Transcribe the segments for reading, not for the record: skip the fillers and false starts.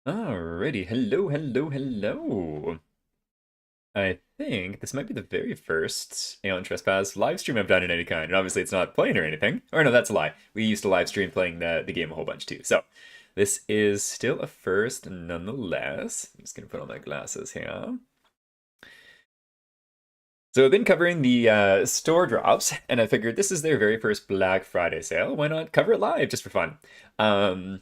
Alrighty, hello, hello, hello. I think this might be the very first Aeon Trespass live stream I've done in any kind, and obviously it's not playing or anything. Or no, that's a lie. We used to live stream playing the game a whole bunch too. So this is still a first nonetheless. I'm just gonna put on my glasses here. So I've been covering the store drops, and I figured this is their very first Black Friday sale. Why not cover it live just for fun? Um,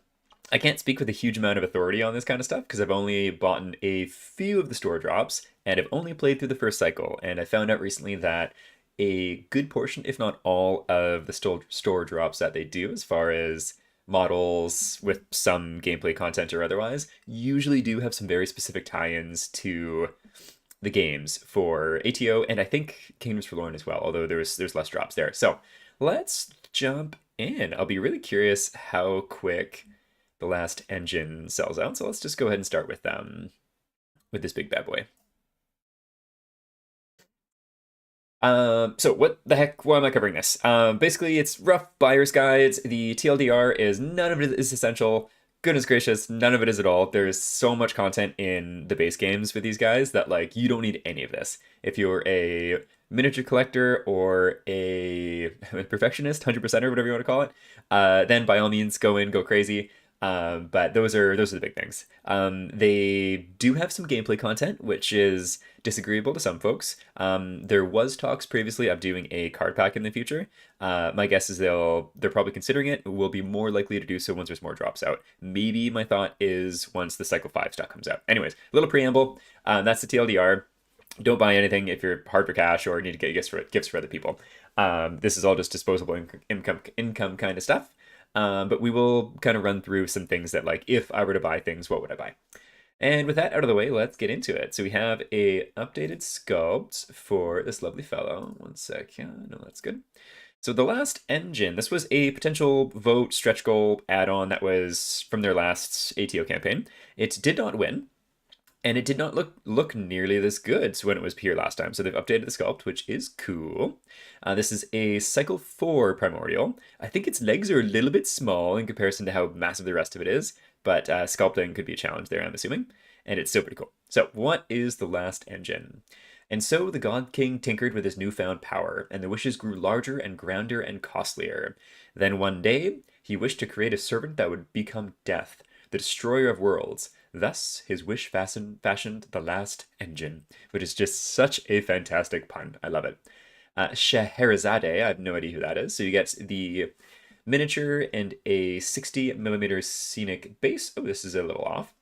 I can't speak with a huge amount of authority on this kind of stuff because I've only bought a few of the store drops and I've only played through the first cycle. And I found out recently that a good portion, if not all, of the store drops that they do, as far as models with some gameplay content or otherwise, usually do have some very specific tie-ins to the games for ATO and I think Kingdoms Forlorn as well, although there's less drops there. So let's jump in. I'll be really curious how quick the last engine sells out. So let's just go ahead and start with this big bad boy. So what the heck? Why am I covering this? Basically, it's rough buyer's guides. The TLDR is none of it is essential. Goodness gracious, none of it is at all. There's so much content in the base games with these guys that like you don't need any of this. If you're a miniature collector or a perfectionist, 100% or whatever you want to call it, then by all means go in, go crazy. But those are the big things. They do have some gameplay content, which is disagreeable to some folks. There was talks previously of doing a card pack in the future. My guess is they're probably considering it. Will be more likely to do so once there's more drops out. Maybe my thought is once the Cycle 5 stuff comes out. Anyways, a little preamble. That's the TLDR. Don't buy anything if you're hard for cash or need to get gifts for other people. This is all just disposable income kind of stuff. But we will kind of run through some things that, like, if I were to buy things, what would I buy? And with that out of the way, let's get into it. So we have a updated sculpt for this lovely fellow. One sec. Yeah, no, that's good. So the last engine, this was a potential vote stretch goal add-on that was from their last ATO campaign. It did not win, and it did not look nearly this good when it was here last time. So they've updated the sculpt, which is cool. This is a Cycle 4 Primordial. I think its legs are a little bit small in comparison to how massive the rest of it is, but sculpting could be a challenge there, I'm assuming. And it's still pretty cool. So what is the last engine? And so the God King tinkered with his newfound power, and the wishes grew larger and grander and costlier. Then one day, he wished to create a servant that would become Death, the destroyer of worlds. Thus, his wish fashioned the last engine, which is just such a fantastic pun. I love it. Scheherazade, I have no idea who that is. So you get the miniature and a 60 millimeter scenic base. Oh, this is a little off.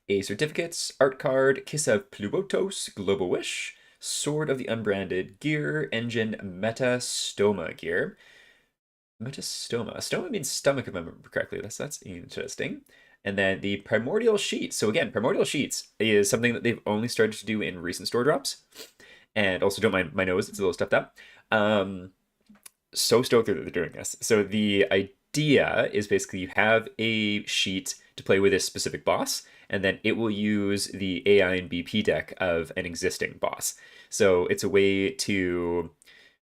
A certificates, art card, Kiss of Pluotos, Global Wish, Sword of the Unbranded, Gear, Engine, Metastoma gear. Metastoma. Stoma means stomach, if I remember correctly. That's interesting. And then the Primordial Sheets. So again, Primordial Sheets is something that they've only started to do in recent store drops. And also don't mind my nose, it's a little stuffed up. So stoked that they're doing this. So the idea is basically you have a sheet to play with this specific boss, and then it will use the AI and BP deck of an existing boss. So it's a way to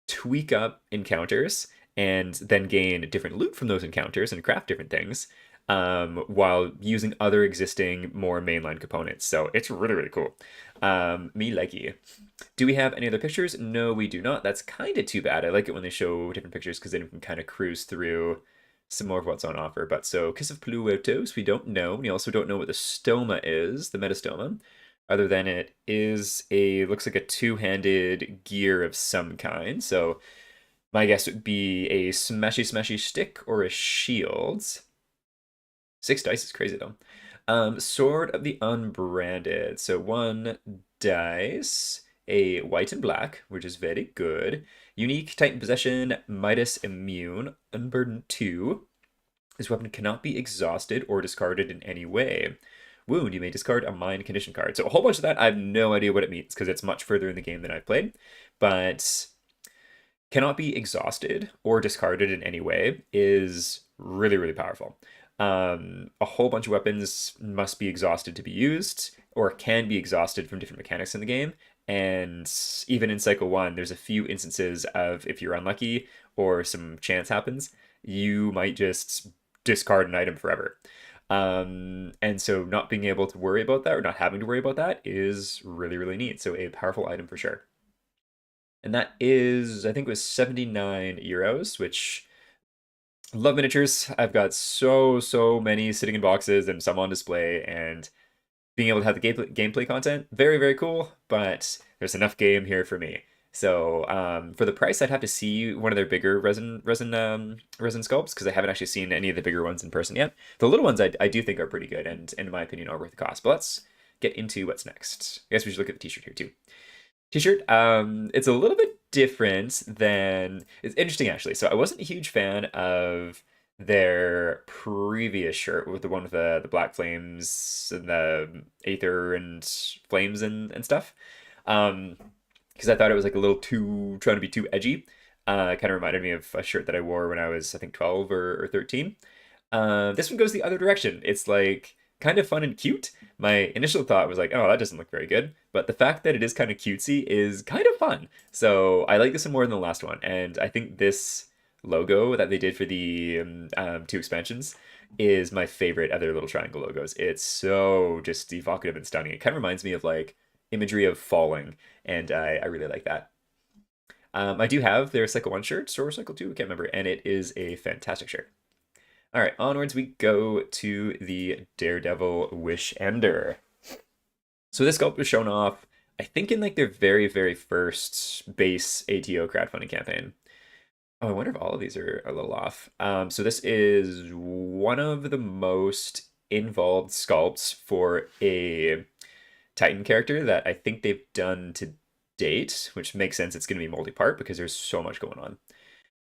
tweak up encounters and then gain different loot from those encounters and craft different things while using other existing more mainline components. So it's really, really cool. Me likey. Do we have any other pictures? No, we do not. That's kind of too bad. I like it when they show different pictures because then you can kind of cruise through some more of what's on offer. But so Kiss of Pluotos, we don't know. We also don't know what the stoma is, the metastoma, other than it is looks like a two-handed gear of some kind. So my guess would be a smashy stick or a shield. 6 dice is crazy though. Sword of the Unbranded. So 1 dice, a white and black, which is very good. Unique Titan Possession, Midas Immune, Unburdened 2. This weapon cannot be exhausted or discarded in any way. Wound, you may discard a mind condition card. So a whole bunch of that, I have no idea what it means because it's much further in the game than I've played. But cannot be exhausted or discarded in any way is really, really powerful. A whole bunch of weapons must be exhausted to be used, or can be exhausted from different mechanics in the game. And even in Cycle 1, there's a few instances of if you're unlucky or some chance happens, you might just discard an item forever. And so not being able to worry about that or not having to worry about that is really, really neat. So a powerful item for sure. And that is, I think it was 79 euros, which love miniatures. I've got so many sitting in boxes and some on display, and being able to have the gameplay content, very, very cool, but there's enough game here for me. So for the price, I'd have to see one of their bigger resin sculpts because I haven't actually seen any of the bigger ones in person yet. The little ones I do think are pretty good and in my opinion are worth the cost. But let's get into what's next. I guess we should look at the t-shirt here too. T-shirt, it's a little bit different than it's interesting actually. So I wasn't a huge fan of their previous shirt with the one with the black flames and the aether and flames and stuff. Um, because I thought it was like a little too trying to be too edgy. Kind of reminded me of a shirt that I wore when I was I think 12 or 13. This one goes the other direction. It's like kind of fun and cute. My initial thought was like, oh, that doesn't look very good. But the fact that it is kind of cutesy is kind of fun. So I like this one more than the last one. And I think this logo that they did for the two expansions is my favorite of their little triangle logos. It's so just evocative and stunning. It kind of reminds me of like imagery of falling. And I really like that. I do have their Cycle 1 shirt, or Cycle 2, I can't remember. And it is a fantastic shirt. All right, onwards we go to the Daredevil Wish Ender. So this sculpt was shown off, I think, in like their very first base ATO crowdfunding campaign. Oh, I wonder if all of these are a little off. So this is one of the most involved sculpts for a Titan character that I think they've done to date, which makes sense. It's going to be multi-part because there's so much going on.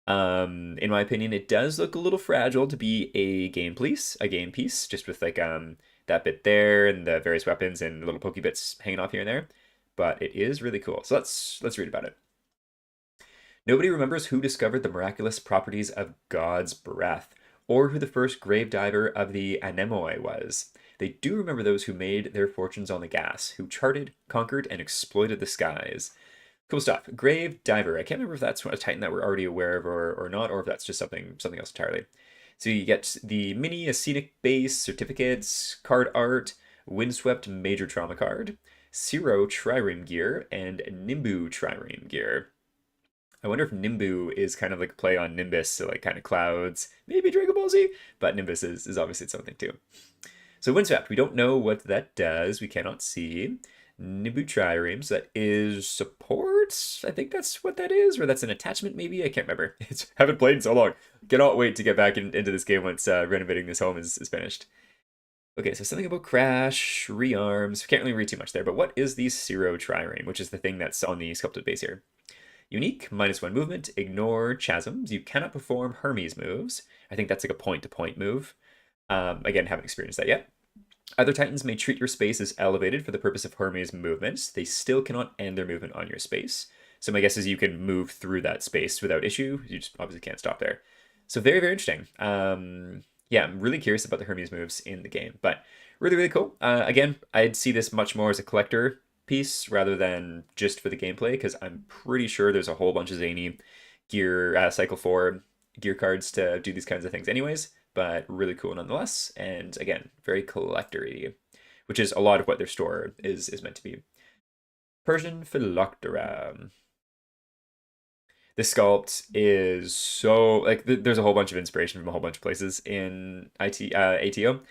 In my opinion, it does look a little fragile to be a game piece, just with like that bit there and the various weapons and little pokey bits hanging off here and there. But it is really cool. So let's read about it. Nobody remembers who discovered the miraculous properties of God's breath, or who the first grave diver of the anemoi was. They do remember those who made their fortunes on the gas, who charted, conquered, and exploited the skies. Cool stuff. Grave Diver. I can't remember if that's a Titan that we're already aware of or not, or if that's just something else entirely. So you get the mini scenic base certificates, card art, windswept major trauma card, Zero trireme gear, and Nimbu trireme gear. I wonder if Nimbu is kind of like a play on Nimbus, so like kind of clouds, maybe Dragon Ball Z, but Nimbus is obviously something too. So windswept, we don't know what that does. We cannot see. Nimbu triremes, that is support. I think that's what that is, or that's an attachment maybe. I can't remember. It's haven't played in so long. Cannot wait to get back into this game once renovating this home is finished. Okay, so something about crash, rearms. Can't really read too much there, but what is the Zero trireme, which is the thing that's on the sculpted base here? Unique, -1 movement, ignore chasms. You cannot perform Hermes moves. I think that's like a point-to-point move. Again, haven't experienced that yet. Other Titans may treat your space as elevated for the purpose of Hermes movements. They still cannot end their movement on your space. So my guess is you can move through that space without issue. You just obviously can't stop there. So very interesting. Yeah, I'm really curious about the Hermes moves in the game, but really cool. Again, I'd see this much more as a collector piece rather than just for the gameplay, because I'm pretty sure there's a whole bunch of zany gear cycle 4 gear cards to do these kinds of things anyways, but really cool nonetheless. And again, very collector-y, which is a lot of what their store is meant to be. Persian Phylloxera. This sculpt is so like there's a whole bunch of inspiration from a whole bunch of places in ATO,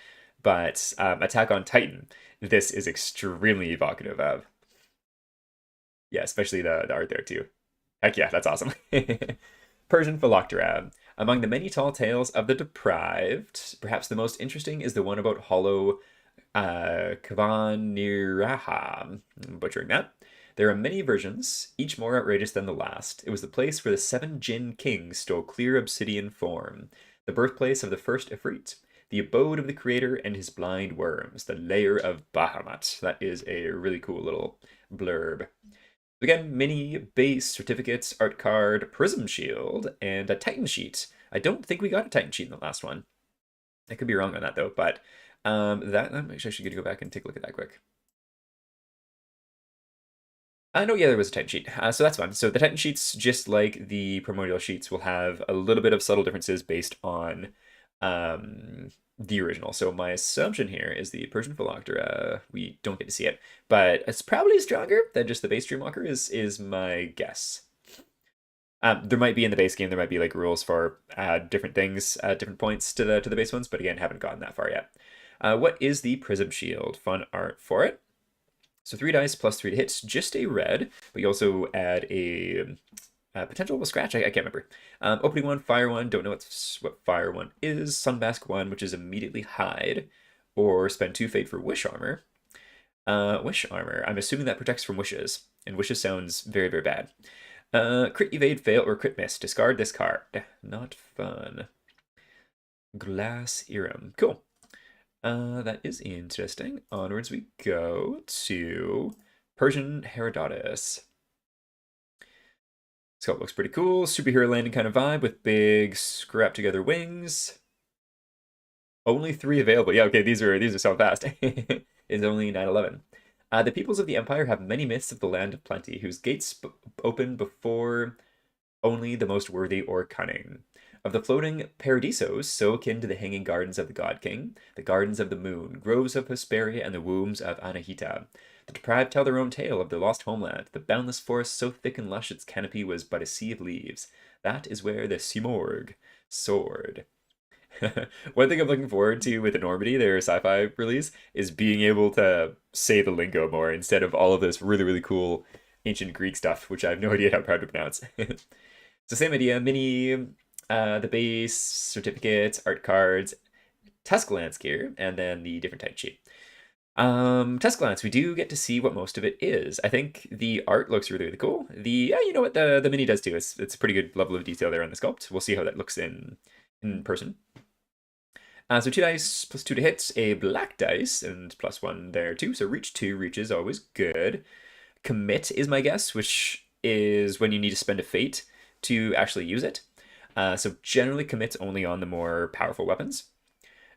but Attack on Titan, this is extremely evocative of. Yeah, especially the art there too. Heck yeah, that's awesome. Persian Phylloxera. Among the many tall tales of the deprived, perhaps the most interesting is the one about Hollow Kvaniraha. I'm butchering that. There are many versions, each more outrageous than the last. It was the place where the 7 Jinn kings stole clear obsidian form, the birthplace of the first Ifrit, the abode of the creator and his blind worms, the lair of Bahamut. That is a really cool little blurb. Again, mini base certificates, art card, prism shield, and a Titan sheet. I don't think we got a Titan sheet in the last one. I could be wrong on that though, but that I'm actually going to go back and take a look at that quick. I know, yeah, there was a Titan sheet, so that's fun. So the Titan sheets, just like the primordial sheets, will have a little bit of subtle differences based on the original. So my assumption here is the Persian Phylloxera. We don't get to see it, but it's probably stronger than just the base Dreamwalker is my guess. There might be in the base game, there might be like rules for different things at different points to the base ones, but again, haven't gotten that far yet. What is the Prism Shield? Fun art for it. So 3 dice plus 3 to hits, just a red, but you also add a potential scratch. I can't remember. Opening one, fire one. Don't know what fire one is. Sunbask one, which is immediately hide, or spend 2 fate for wish armor. Wish armor. I'm assuming that protects from wishes, and wishes sounds very very bad. Crit evade, fail, or crit miss. Discard this card. Not fun. Glass Earrum. Cool. That is interesting. Onwards we go to Persian Herodotus. Sculpt looks pretty cool. Superhero landing kind of vibe with big scrap together wings. Only 3 available. Yeah, okay, these are so fast. It's only 911. The peoples of the empire have many myths of the land of plenty, whose gates open before only the most worthy or cunning. Of the floating paradisos, so akin to the hanging gardens of the God King, the gardens of the moon, groves of Hesperia, and the wombs of Anahita. The deprived tell their own tale of their lost homeland, the boundless forest so thick and lush its canopy was but a sea of leaves. That is where the Simorg soared. One thing I'm looking forward to with Enormity, their sci-fi release, is being able to say the lingo more instead of all of this really, really cool ancient Greek stuff, which I have no idea how proud to pronounce. So same idea, mini, the base, certificates, art cards, Tuscalance gear, and then the different type sheet. Tuscalance, we do get to see what most of it is. I think the art looks really, really cool. Yeah, you know what the mini does too. It's a pretty good level of detail there on the sculpt. We'll see how that looks in person. So 2 dice plus 2 to hits, a black dice, and plus 1 there too. So reach 2, reach is always good. Commit is my guess, which is when you need to spend a fate to actually use it. So generally commits only on the more powerful weapons.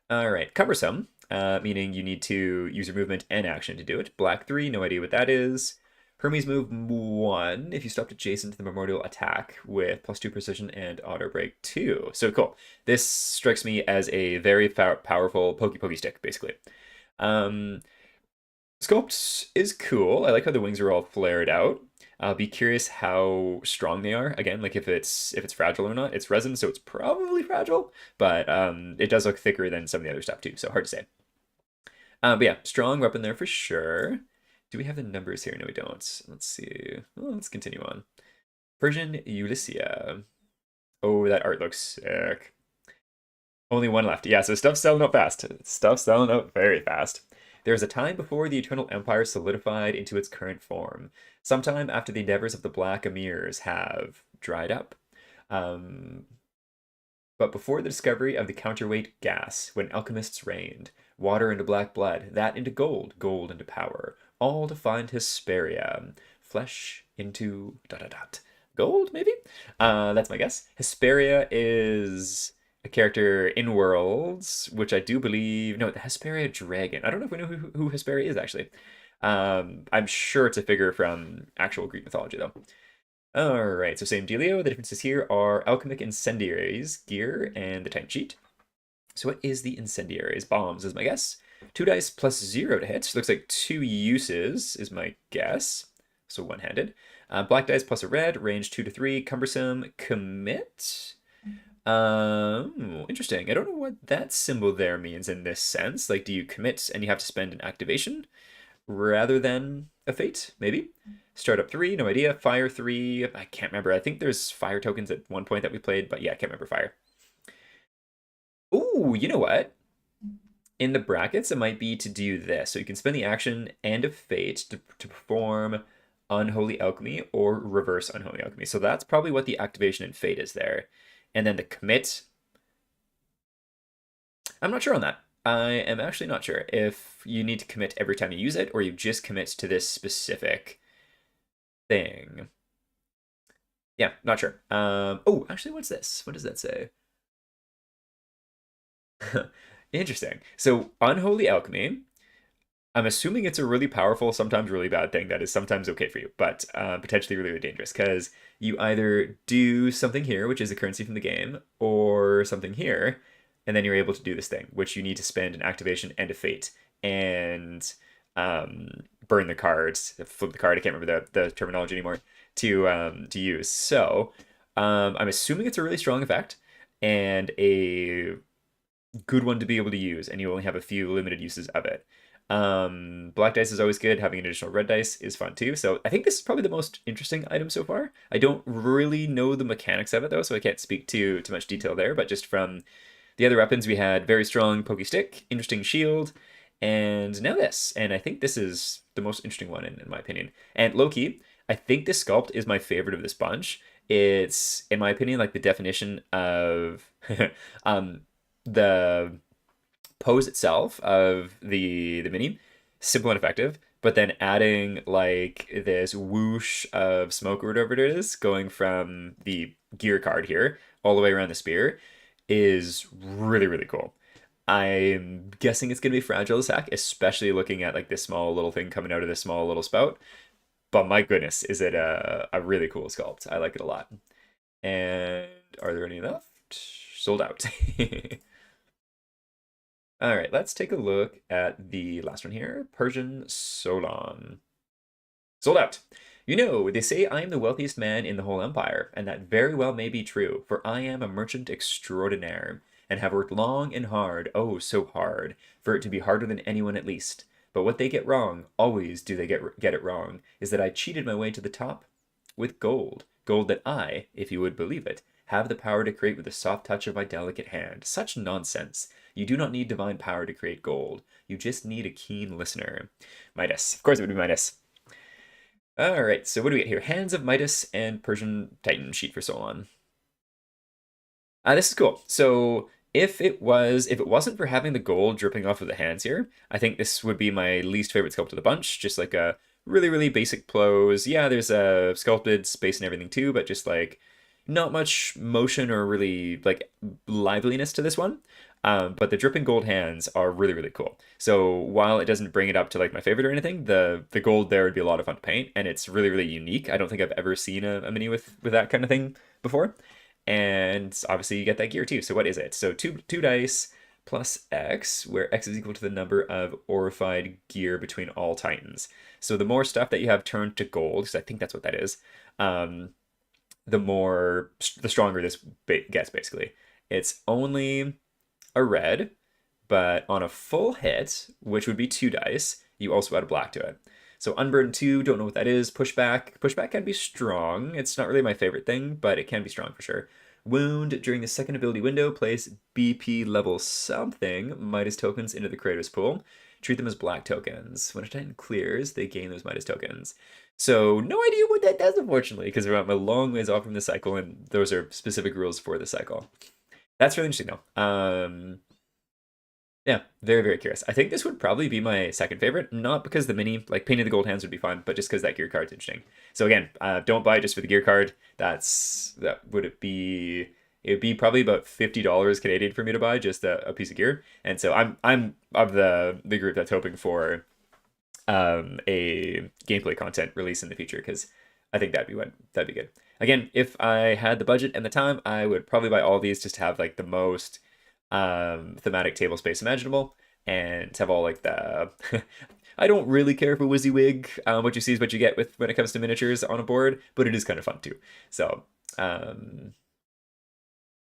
All right, cumbersome, meaning you need to use your movement and action to do it. Black 3, no idea what that is. Hermes move 1 if you stopped adjacent to the memorial attack with plus 2 precision and auto break 2. So cool. This strikes me as a very powerful pokey stick, basically. Sculpt is cool. I like how the wings are all flared out. I'll be curious how strong they are. Again, like if it's fragile or not. It's resin, so it's probably fragile, but it does look thicker than some of the other stuff too, so hard to say. But yeah, strong weapon there for sure. Do we have the numbers here? No, we don't. Let's see. Well, let's continue on. Persian Ulyssia. Oh, that art looks sick. Only 1 left. Yeah, so stuff's selling out fast. Stuff's selling out very fast. There was a time before the Eternal Empire solidified into its current form, sometime after the endeavors of the Black Emirs have dried up. But before the discovery of the counterweight gas, when alchemists reigned, water into black blood, that into gold, gold into power, all to find Hesperia, flesh into dot dot dot. Gold, maybe? That's my guess. Hesperia is a character in Worlds, which I do believe. No, the Hesperia Dragon. I don't know if we know who Hesperia is actually. I'm sure it's a figure from actual Greek mythology, though. All right, so same dealio. The differences here are alchemic incendiaries, gear, and the time sheet. So what is the incendiaries? Bombs is my guess. 2 dice plus 0 to hit. Looks like 2 uses is my guess. So one-handed. Black dice plus a red. Range 2 to 3. Cumbersome. Commit. Interesting. I don't know what that symbol there means in this sense. Like, do you commit and you have to spend an activation rather than a fate? Maybe. Startup 3, no idea. Fire 3, I can't remember. I think there's fire tokens at one point that we played, but yeah, I can't remember fire. Ooh, you know what? In the brackets, it might be to do this. So you can spend the action and a fate to perform Unholy Alchemy or reverse Unholy Alchemy. So that's probably what the activation and fate is there. And then the commit, I'm not sure on that. I am actually not sure if you need to commit every time you use it or you just commit to this specific thing. Yeah, not sure. Oh, actually, what's this? What does that say? Interesting. So, Unholy Alchemy, I'm assuming it's a really powerful, sometimes really bad thing that is sometimes okay for you, but potentially really, really dangerous because you either do something here, which is a currency from the game, or something here, and then you're able to do this thing, which you need to spend an activation and a fate, and burn the cards, flip the card. I can't remember the terminology anymore to use. So I'm assuming it's a really strong effect and a good one to be able to use, and you only have a few limited uses of it. Black dice is always good. Having an additional red dice is fun too. So I think this is probably the most interesting item so far. I don't really know the mechanics of it though, so I can't speak to much detail there. But just from the other weapons, we had very strong pokey stick, interesting shield, and now this. And I think this is the most interesting one in my opinion. And low-key, I think this sculpt is my favorite of this bunch. It's, in my opinion, like the definition of um, the pose itself of the mini, simple and effective, but then adding like this whoosh of smoke or whatever it is, going from the gear card here all the way around the spear, is really, really cool. I'm guessing it's going to be fragile to sack, especially looking at like this small little thing coming out of this small little spout. But my goodness, is it a really cool sculpt. I like it a lot. And are there any left? Sold out. All right, let's take a look at the last one here, Persian Solon. Sold out. You know, they say I am the wealthiest man in the whole empire, and that very well may be true, for I am a merchant extraordinaire, and have worked long and hard, oh, so hard, for it to be harder than anyone at least. But what they get wrong, always do they get it wrong, is that I cheated my way to the top with gold. Gold that I, if you would believe it, have the power to create with the soft touch of my delicate hand. Such nonsense. You do not need divine power to create gold. You just need a keen listener. Midas. Of course it would be Midas. All right, so what do we get here? Hands of Midas and Persian Titan sheet for Solon. This is cool. So if it wasn't for having the gold dripping off of the hands here, I think this would be my least favorite sculpt of the bunch. Just like a really, really basic pose. Yeah, there's a sculpted space and everything too, but just like not much motion or really like liveliness to this one. But the dripping gold hands are really, really cool. So while it doesn't bring it up to like my favorite or anything, the gold there would be a lot of fun to paint, and it's really, really unique. I don't think I've ever seen a mini with that kind of thing before. And obviously you get that gear too. So what is it? So two dice plus X, where X is equal to the number of orified gear between all Titans. So the more stuff that you have turned to gold, because I think that's what that is, um, the stronger this gets basically. It's only a red, but on a full hit, which would be two dice, you also add a black to it. So Unburden 2, don't know what that is. Pushback. Pushback can be strong. It's not really my favorite thing, but it can be strong for sure. Wound. During the second ability window, place BP level something Midas tokens into the creator's pool. Treat them as black tokens. When a Titan clears, they gain those Midas tokens. So no idea what that does, unfortunately, because I'm a long ways off from the cycle, and those are specific rules for the cycle. That's really interesting, though. Yeah, very, very curious. I think this would probably be my second favorite, not because the mini, like painting the gold hands would be fun, but just because that gear card's interesting. So again, don't buy it just for the gear card. That would it be? It would be probably about $50 Canadian for me to buy just a piece of gear. And so I'm of the group that's hoping for a gameplay content release in the future, because I think that'd be good. Again, if I had the budget and the time, I would probably buy all these just to have like the most thematic table space imaginable, and to have all like the I don't really care for WYSIWYG. What you see is what you get with when it comes to miniatures on a board, but it is kind of fun too. So and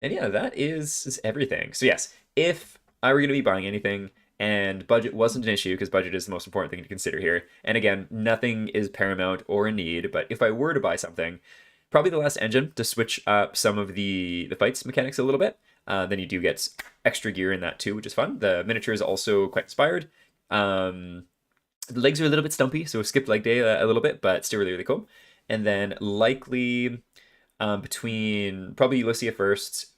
yeah, that is everything. So yes, if I were going to be buying anything and budget wasn't an issue, because budget is the most important thing to consider here, and again, nothing is paramount or a need, but if I were to buy something, probably the last engine to switch up some of the fights mechanics a little bit. Then you do get extra gear in that too, which is fun. The miniature is also quite inspired. The legs are a little bit stumpy, so skipped leg day a little bit, but still really, really cool. And then likely between probably Lucia first,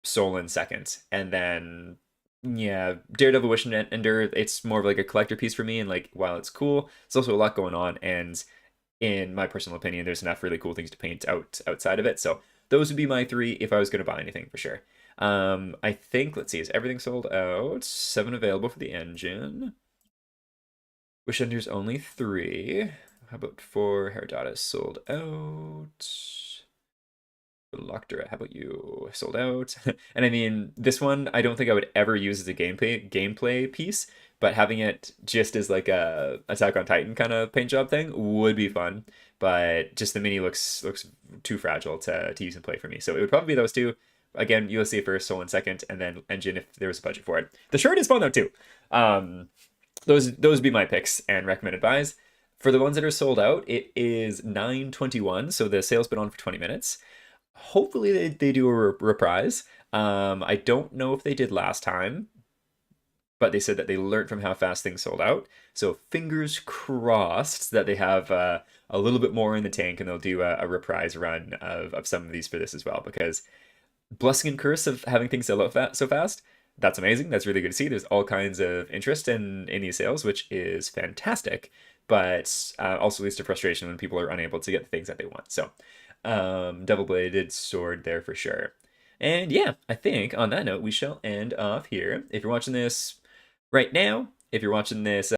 Solon second, and then yeah, Daredevil Wish and Ender. It's more of like a collector piece for me, and like while it's cool, it's also a lot going on, and in my personal opinion, there's enough really cool things to paint outside of it. So those would be my three if I was going to buy anything for sure. I think, let's see, is everything sold out? 7 available for the engine. Wish Ender's only 3. How about 4? Herodotus sold out. Lectra, how about you? Sold out. And I mean, this one I don't think I would ever use as a gameplay piece, but having it just as like a Attack on Titan kind of paint job thing would be fun. But just the mini looks too fragile to use and play for me. So it would probably be those two. Again, USC first, Soul in second, and then Engine if there was a budget for it. The shirt is fun though too. Um, those would be my picks and recommended buys. For the ones that are sold out, it is 9:21, so the sale's been on for 20 minutes. Hopefully they do a reprise. I don't know if they did last time, but they said that they learned from how fast things sold out. So fingers crossed that they have a little bit more in the tank and they'll do a reprise run of some of these for this as well. Because blessing and curse of having things sell out so fast, that's amazing. That's really good to see. There's all kinds of interest in these sales, which is fantastic. But also leads to frustration when people are unable to get the things that they want. So double-bladed sword there for sure. And yeah, I think on that note, we shall end off here. If you're watching this right now, if you're watching this